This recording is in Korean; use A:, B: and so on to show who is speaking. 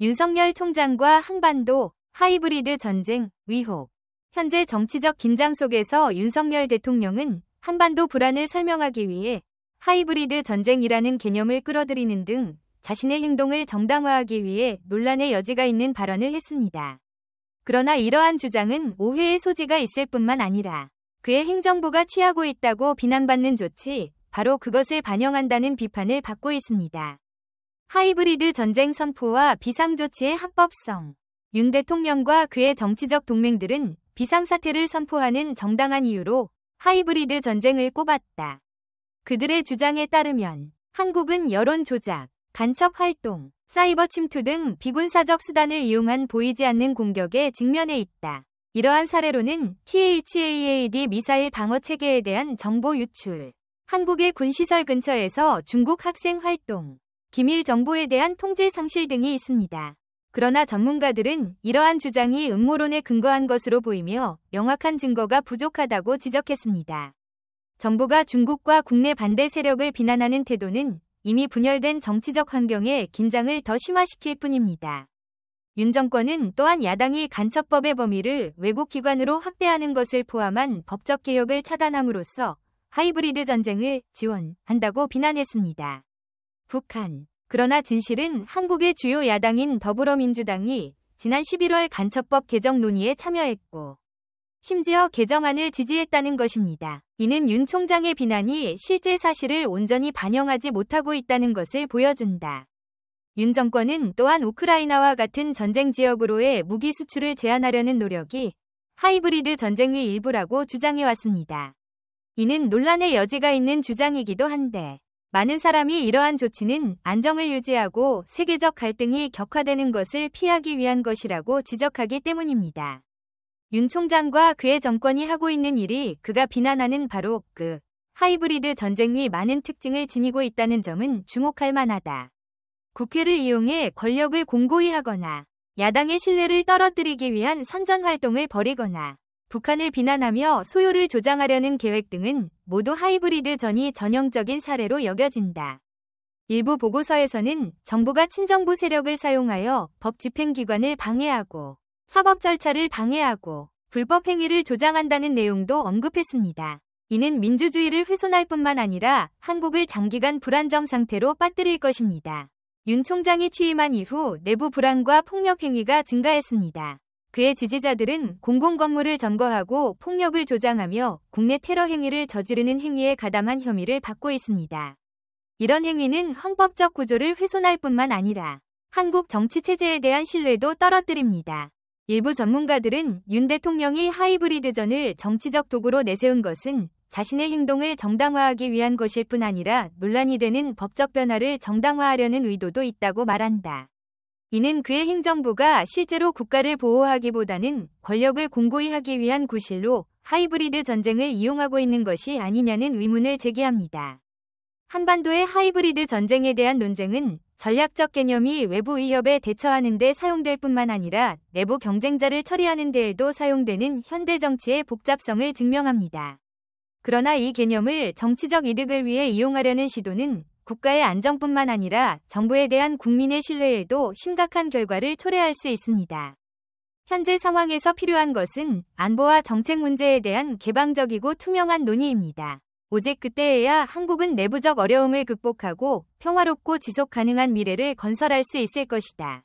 A: 윤석열 총장과 한반도 하이브리드 전쟁 위혹. 현재 정치적 긴장 속에서 윤석열 대통령은 한반도 불안을 설명하기 위해 하이브리드 전쟁이라는 개념을 끌어들이는 등 자신의 행동을 정당화하기 위해 논란의 여지가 있는 발언을 했습니다. 그러나 이러한 주장은 오해의 소지가 있을 뿐만 아니라 그의 행정부가 취하고 있다고 비난받는 조치, 바로 그것을 반영한다는 비판을 받고 있습니다. 하이브리드 전쟁 선포와 비상조치의 합법성. 윤 대통령과 그의 정치적 동맹들은 비상사태를 선포하는 정당한 이유로 하이브리드 전쟁을 꼽았다. 그들의 주장에 따르면 한국은 여론 조작, 간첩 활동, 사이버 침투 등 비군사적 수단을 이용한 보이지 않는 공격에 직면해 있다. 이러한 사례로는 THAAD 미사일 방어 체계에 대한 정보 유출, 한국의 군시설 근처에서 중국 학생 활동, 기밀 정보에 대한 통제 상실 등이 있습니다. 그러나 전문가들은 이러한 주장이 음모론에 근거한 것으로 보이며 명확한 증거가 부족하다고 지적했습니다. 정부가 중국과 국내 반대 세력을 비난하는 태도는 이미 분열된 정치적 환경에 긴장을 더 심화시킬 뿐입니다. 윤 정권은 또한 야당이 간첩법의 범위를 외국 기관으로 확대하는 것을 포함한 법적 개혁을 차단함으로써 하이브리드 전쟁을 지원한다고 비난했습니다. 북한. 그러나 진실은 한국의 주요 야당인 더불어민주당이 지난 11월 간첩법 개정 논의에 참여했고 심지어 개정안을 지지했다는 것입니다. 이는 윤 총장의 비난이 실제 사실을 온전히 반영하지 못하고 있다는 것을 보여준다. 윤 정권은 또한 우크라이나와 같은 전쟁 지역으로의 무기 수출을 제한하려는 노력이 하이브리드 전쟁의 일부라고 주장해왔습니다. 이는 논란의 여지가 있는 주장이기도 한데 많은 사람이 이러한 조치는 안정을 유지하고 세계적 갈등이 격화되는 것을 피하기 위한 것이라고 지적하기 때문입니다. 윤 총장과 그의 정권이 하고 있는 일이 그가 비난하는 바로 그 하이브리드 전쟁의 많은 특징을 지니고 있다는 점은 주목할 만하다. 국회를 이용해 권력을 공고히 하거나 야당의 신뢰를 떨어뜨리기 위한 선전활동을 벌이거나 북한을 비난하며 소요를 조장하려는 계획 등은 모두 하이브리드 전이 전형적인 사례로 여겨진다. 일부 보고서에서는 정부가 친정부 세력을 사용하여 법 집행기관을 방해하고 사법 절차를 방해하고 불법 행위를 조장한다는 내용도 언급했습니다. 이는 민주주의를 훼손할 뿐만 아니라 한국을 장기간 불안정 상태로 빠뜨릴 것입니다. 윤 총장이 취임한 이후 내부 불안과 폭력 행위가 증가했습니다. 그의 지지자들은 공공건물을 점거하고 폭력을 조장하며 국내 테러 행위를 저지르는 행위에 가담한 혐의를 받고 있습니다. 이런 행위는 헌법적 구조를 훼손할 뿐만 아니라 한국 정치체제에 대한 신뢰도 떨어뜨립니다. 일부 전문가들은 윤 대통령이 하이브리드전을 정치적 도구로 내세운 것은 자신의 행동을 정당화하기 위한 것일 뿐 아니라 논란이 되는 법적 변화를 정당화하려는 의도도 있다고 말한다. 이는 그의 행정부가 실제로 국가를 보호하기보다는 권력을 공고히 하기 위한 구실로 하이브리드 전쟁을 이용하고 있는 것이 아니냐는 의문을 제기합니다. 한반도의 하이브리드 전쟁에 대한 논쟁은 전략적 개념이 외부 위협에 대처하는 데 사용될 뿐만 아니라 내부 경쟁자를 처리하는 데에도 사용되는 현대 정치의 복잡성을 증명합니다. 그러나 이 개념을 정치적 이득을 위해 이용하려는 시도는 국가의 안정뿐만 아니라 정부에 대한 국민의 신뢰에도 심각한 결과를 초래할 수 있습니다. 현재 상황에서 필요한 것은 안보와 정책 문제에 대한 개방적이고 투명한 논의입니다. 오직 그때에야 한국은 내부적 어려움을 극복하고 평화롭고 지속 가능한 미래를 건설할 수 있을 것이다.